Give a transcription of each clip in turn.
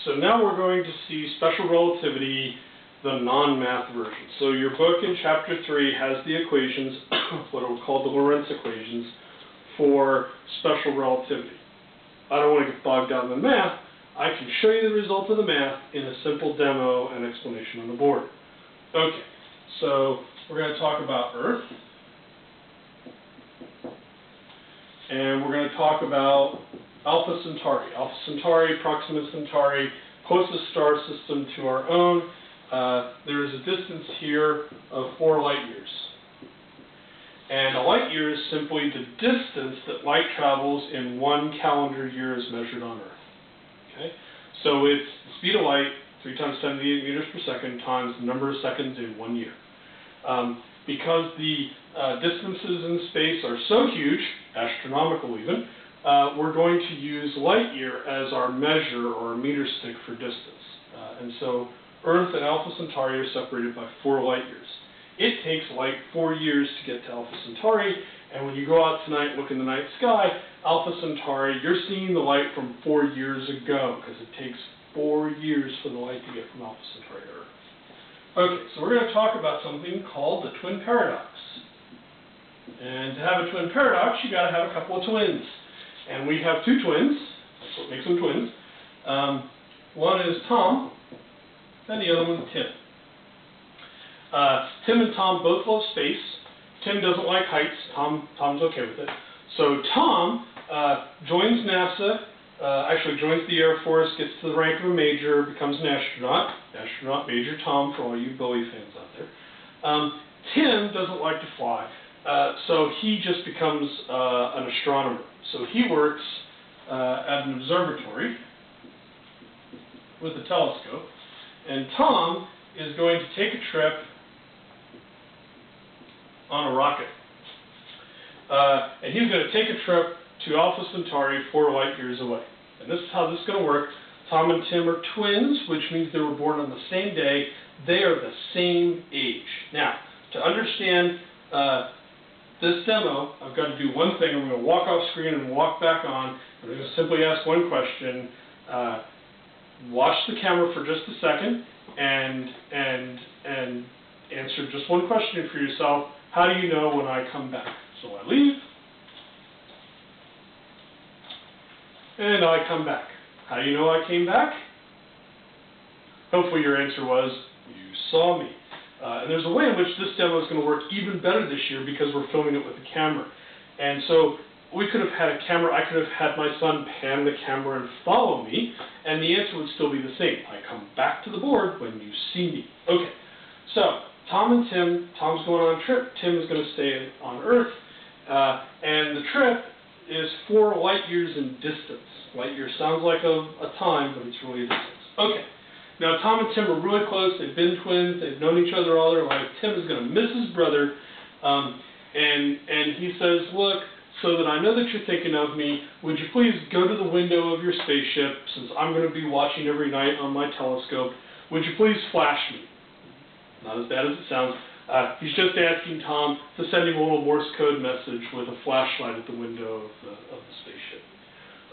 So now we're going to see special relativity, the non-math version. So your book in Chapter 3 has the equations, what are called the Lorentz equations, for special relativity. I don't want to get bogged down in the math. I can show you the result of the math in a simple demo and explanation on the board. Okay, so we're going to talk about Earth. And we're going to talk about Alpha Centauri. Alpha Centauri, Proxima Centauri, closest star system to our own. There is a distance here of 4 light years. And a light year is simply the distance that light travels in 1 calendar year as measured on Earth. Okay? So it's the speed of light, 3 times 10 to the 8 meters per second, times the number of seconds in 1 year. Because the distances in space are so huge, astronomical even, we're going to use light year as our measure or meter stick for distance. And so Earth and Alpha Centauri are separated by 4 light years. It takes light 4 years to get to Alpha Centauri, and when you go out tonight and look in the night sky, Alpha Centauri, you're seeing the light from 4 years ago, because it takes 4 years for the light to get from Alpha Centauri to Earth. Okay, so we're going to talk about something called the twin paradox. And to have a twin paradox, you got to have a couple of twins. And we have 2 twins. That's what makes them twins. One is Tom, and the other one's Tim. Tim and Tom both love space. Tim doesn't like heights. Tom's okay with it. So Tom joins NASA, actually joins the Air Force, gets to the rank of a major, becomes an astronaut. Astronaut Major Tom for all you Bowie fans out there. Tim doesn't like to fly, so he just becomes an astronomer. So he works at an observatory with a telescope, and Tom is going to take a trip on a rocket. And he's going to take a trip to Alpha Centauri 4 light years away. And this is how this is going to work. Tom and Tim are twins, which means they were born on the same day. They are the same age. Now, to understand this demo, I've got to do one thing. I'm going to walk off screen and walk back on. I'm going to simply ask one question. Watch the camera for just a second and answer just one question for yourself. How do you know when I come back? So I leave, and I come back. How do you know I came back? Hopefully your answer was, you saw me. And there's a way in which this demo is going to work even better this year because we're filming it with the camera. And so we could have had a camera, I could have had my son pan the camera and follow me, and the answer would still be the same. I come back to the board when you see me. Okay, so Tom and Tim, Tom's going on a trip, Tim is going to stay on Earth, and the trip is 4 light years in distance. Light year sounds like a time, but it's really a distance. Okay, now Tom and Tim are really close, they've been twins, they've known each other all their life. Tim is going to miss his brother, and he says, look, so that I know that you're thinking of me, would you please go to the window of your spaceship, since I'm going to be watching every night on my telescope, would you please flash me? Not as bad as it sounds. He's just asking Tom to send him a little Morse code message with a flashlight at the window of the spaceship.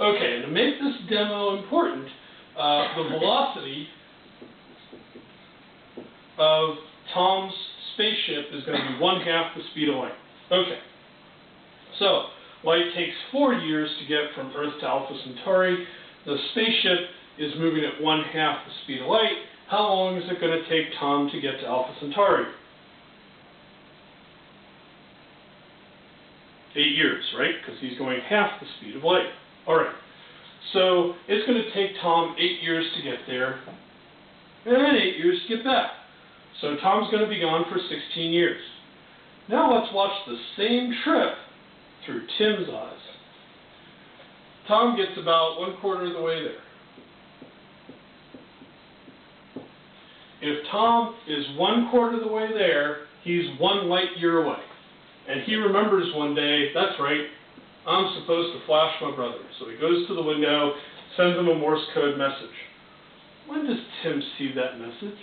Okay, and to make this demo important, the velocity of Tom's spaceship is going to be 1/2 the speed of light. Okay, so light takes 4 years to get from Earth to Alpha Centauri. The spaceship is moving at 1/2 the speed of light. How long is it going to take Tom to get to Alpha Centauri? 8 years, right? Because he's going 1/2 the speed of light. All right. So it's going to take Tom 8 years to get there, and 8 years to get back. So Tom's going to be gone for 16 years. Now let's watch the same trip through Tim's eyes. Tom gets about 1/4 of the way there. If Tom is 1/4 of the way there, he's 1 light year away. And he remembers one day, that's right, I'm supposed to flash my brother. So he goes to the window, sends him a Morse code message. When does Tim see that message?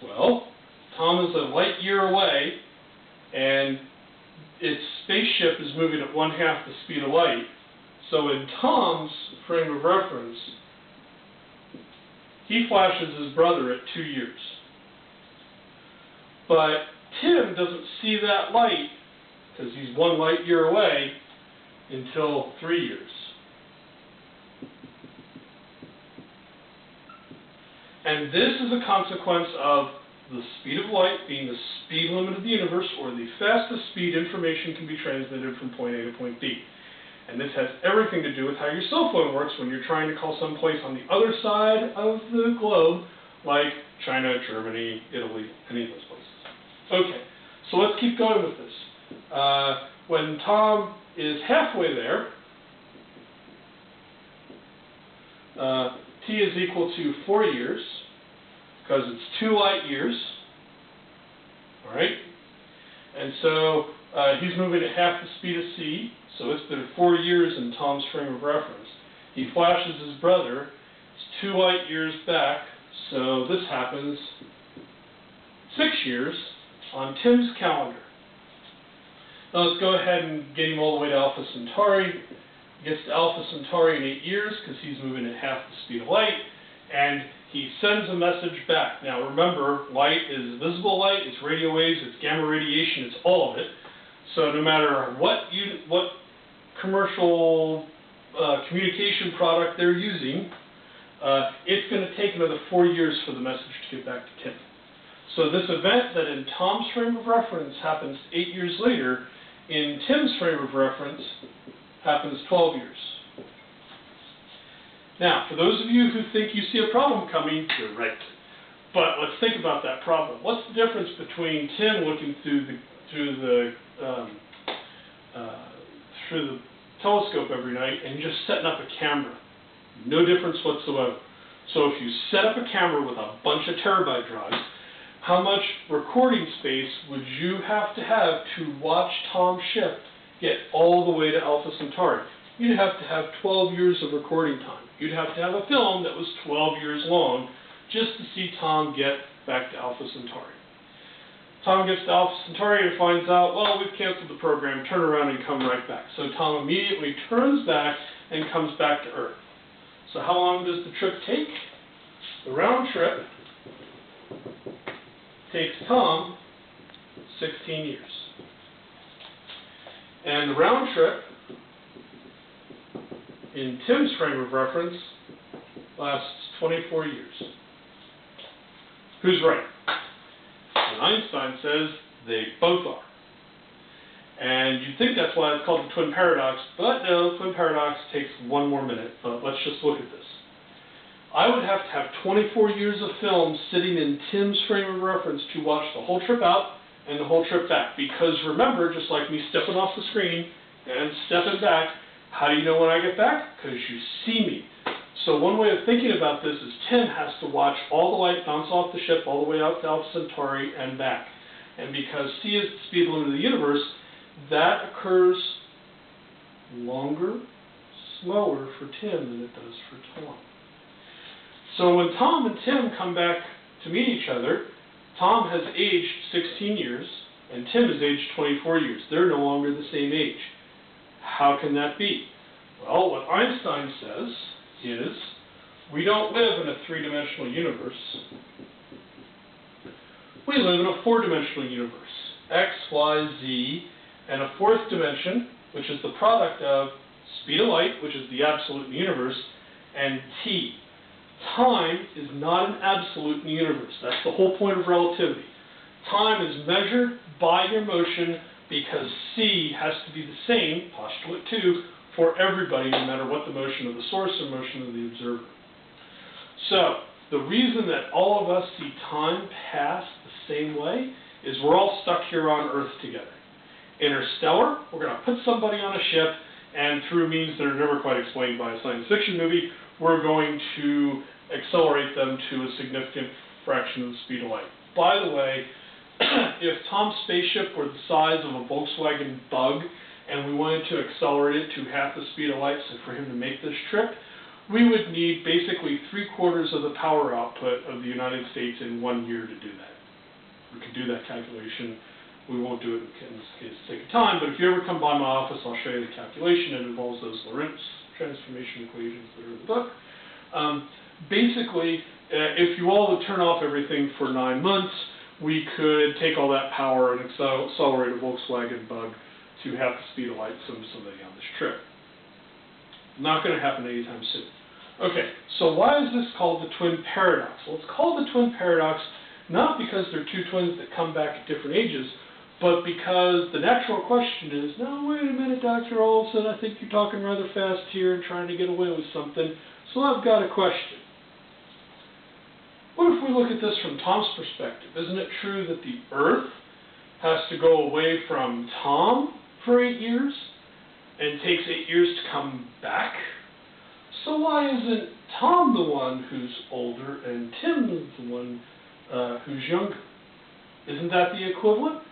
Well, Tom is a light year away, and its spaceship is moving at 1/2 the speed of light. So in Tom's frame of reference, he flashes his brother at 2 years. But Tim doesn't see that light, because he's 1 light year away, until 3 years. And this is a consequence of the speed of light being the speed limit of the universe, or the fastest speed information can be transmitted from point A to point B. And this has everything to do with how your cell phone works when you're trying to call someplace on the other side of the globe, like China, Germany, Italy, any of those places. Okay, so let's keep going with this. When Tom is halfway there, t is equal to 4 years, because it's 2 light years. All right? And so he's moving at half the speed of c, so it's been 4 years in Tom's frame of reference. He flashes his brother, it's 2 light years back, so this happens 6 years on Tim's calendar. Now let's go ahead and get him all the way to Alpha Centauri. He gets to Alpha Centauri in 8 years because he's moving at half the speed of light, and he sends a message back. Now remember, light is visible light, it's radio waves, it's gamma radiation, it's all of it. So no matter what commercial communication product they're using, it's going to take another 4 years for the message to get back to Tim. So this event that in Tom's frame of reference happens 8 years later, in Tim's frame of reference happens 12 years. Now, for those of you who think you see a problem coming, you're right. But let's think about that problem. What's the difference between Tim looking through the telescope every night and just setting up a camera? No difference whatsoever. So if you set up a camera with a bunch of terabyte drives, how much recording space would you have to watch Tom Ship get all the way to Alpha Centauri? You'd have to have 12 years of recording time. You'd have to have a film that was 12 years long just to see Tom get back to Alpha Centauri. Tom gets to Alpha Centauri and finds out, well, we've canceled the program, turn around and come right back. So Tom immediately turns back and comes back to Earth. So how long does the trip take? The round trip takes Tom 16 years. And the round trip in Tim's frame of reference lasts 24 years. Who's right? And Einstein says they both are. And you'd think that's why it's called the twin paradox, but no, twin paradox takes 1 more minute, but let's just look at this. I would have to have 24 years of film sitting in Tim's frame of reference to watch the whole trip out and the whole trip back. Because remember, just like me stepping off the screen and stepping back, how do you know when I get back? Because you see me. So one way of thinking about this is Tim has to watch all the light bounce off the ship all the way out to Alpha Centauri and back. And because c is the speed limit of the universe, that occurs longer, slower for Tim than it does for Tom. So when Tom and Tim come back to meet each other, Tom has aged 16 years and Tim has aged 24 years. They're no longer the same age. How can that be? Well, what Einstein says is we don't live in a 3-dimensional universe. We live in a 4-dimensional universe. X, Y, Z, and a 4th dimension, which is the product of speed of light, which is the absolute in the universe, and t. Time is not an absolute in the universe. That's the whole point of relativity. Time is measured by your motion because c has to be the same, postulate 2, for everybody, no matter what the motion of the source or motion of the observer. So, the reason that all of us see time pass the same way is we're all stuck here on Earth together. Interstellar, we're going to put somebody on a ship, and through means that are never quite explained by a science fiction movie, we're going to accelerate them to a significant fraction of the speed of light. By the way, if Tom's spaceship were the size of a Volkswagen Bug, and we wanted to accelerate it to half the speed of light, so for him to make this trip, we would need basically 3/4 of the power output of the United States in 1 year to do that. We could do that calculation. We won't do it in this case, sake of time, but if you ever come by my office, I'll show you the calculation. It involves those Lorentz transformation equations that are in the book. Basically, if you all would turn off everything for 9 months, we could take all that power and accelerate a Volkswagen Bug to half the speed of light, send somebody on this trip. Not going to happen anytime soon. Okay, so why is this called the twin paradox? Well, it's called the twin paradox not because they're two twins that come back at different ages, but because the natural question is, no, wait a minute, Dr. Olson, I think you're talking rather fast here and trying to get away with something, so I've got a question. What if we look at this from Tom's perspective? Isn't it true that the Earth has to go away from Tom for 8 years and takes 8 years to come back? So why isn't Tom the one who's older and Tim is the one who's younger? Isn't that the equivalent?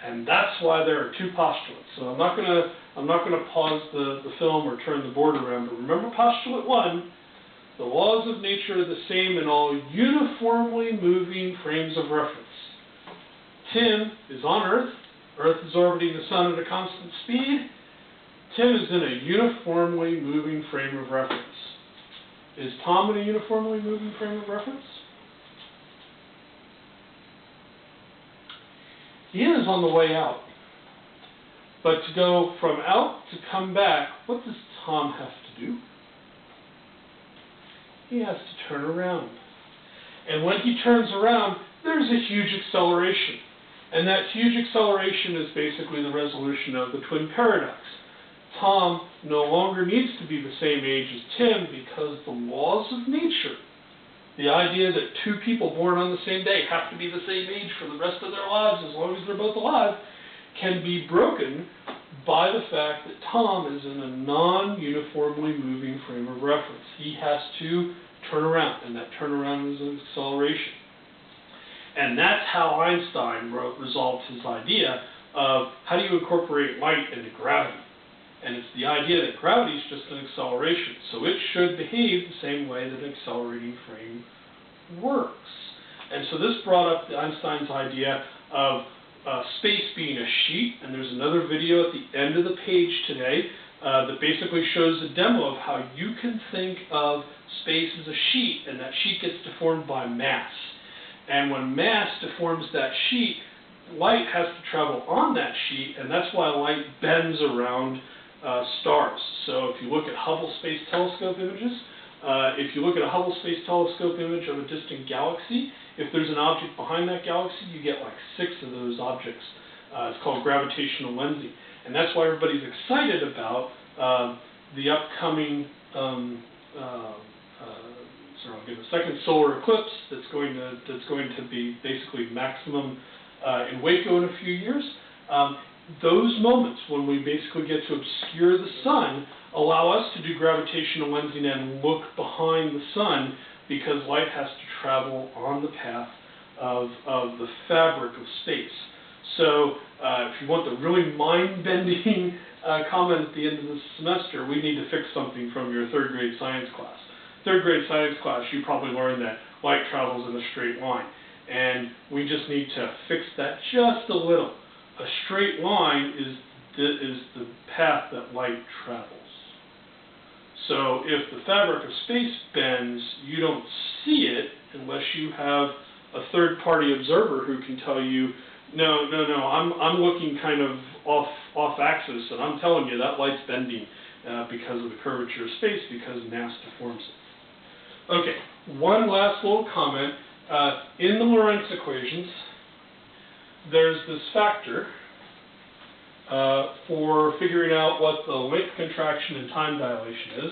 And that's why there are two postulates. So I'm not gonna pause the film or turn the board around, but remember postulate 1, the laws of nature are the same in all uniformly moving frames of reference. Tim is on Earth. Earth is orbiting the sun at a constant speed. Tim is in a uniformly moving frame of reference. Is Tom in a uniformly moving frame of reference? He is on the way out. But to go from out to come back, what does Tom have to do? He has to turn around. And when he turns around, there's a huge acceleration. And that huge acceleration is basically the resolution of the twin paradox. Tom no longer needs to be the same age as Tim because the laws of nature, the idea that two people born on the same day have to be the same age for the rest of their lives as long as they're both alive, can be broken by the fact that Tom is in a non-uniformly moving frame of reference. He has to turn around, and that turnaround is an acceleration. And that's how Einstein resolved his idea of how do you incorporate light into gravity. And it's the idea that gravity is just an acceleration, so it should behave the same way that an accelerating frame works. And so this brought up Einstein's idea of space being a sheet, and there's another video at the end of the page today that basically shows a demo of how you can think of space as a sheet, and that sheet gets deformed by mass. And when mass deforms that sheet, light has to travel on that sheet, and that's why light bends around stars. So if you look at Hubble Space Telescope images, if you look at a Hubble Space Telescope image of a distant galaxy, if there's an object behind that galaxy, you get like 6 of those objects. It's called gravitational lensing. And that's why everybody's excited about the upcoming I'll give a second solar eclipse that's going to be basically maximum in Waco in a few years. Those moments when we basically get to obscure the sun allow us to do gravitational lensing and look behind the sun because light has to travel on the path of the fabric of space. So if you want the really mind-bending comment at the end of the semester, we need to fix something from your 3rd grade science class. 3rd grade science class, you probably learned that light travels in a straight line. And we just need to fix that just a little. A straight line is the path that light travels. So if the fabric of space bends, you don't see it unless you have a third-party observer who can tell you, no, I'm looking kind of off axis, and I'm telling you that light's bending because of the curvature of space, because mass deforms it. Okay, one last little comment. In the Lorentz equations, there's this factor for figuring out what the length contraction and time dilation is,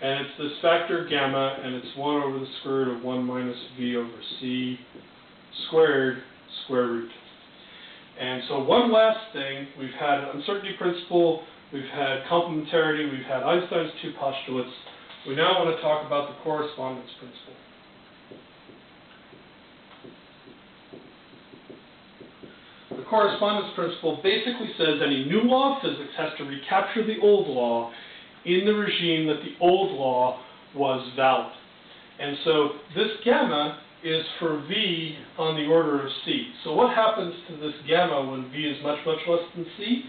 and it's this factor gamma, and it's 1 over the square root of 1 minus v over c squared square root. And so one last thing, we've had uncertainty principle, we've had complementarity, we've had Einstein's 2 postulates. We now want to talk about the correspondence principle. The correspondence principle basically says any new law of physics has to recapture the old law in the regime that the old law was valid. And so this gamma is for v on the order of c. So what happens to this gamma when v is much, much less than c?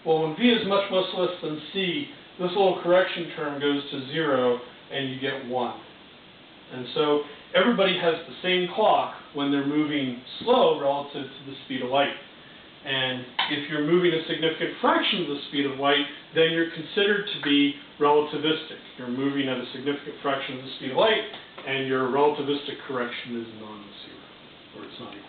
Well, when v is much, much less than c, this little correction term goes to 0 and you get 1. And so everybody has the same clock when they're moving slow relative to the speed of light. And if you're moving a significant fraction of the speed of light, then you're considered to be relativistic. You're moving at a significant fraction of the speed of light, and your relativistic correction is non-zero, or it's not equal.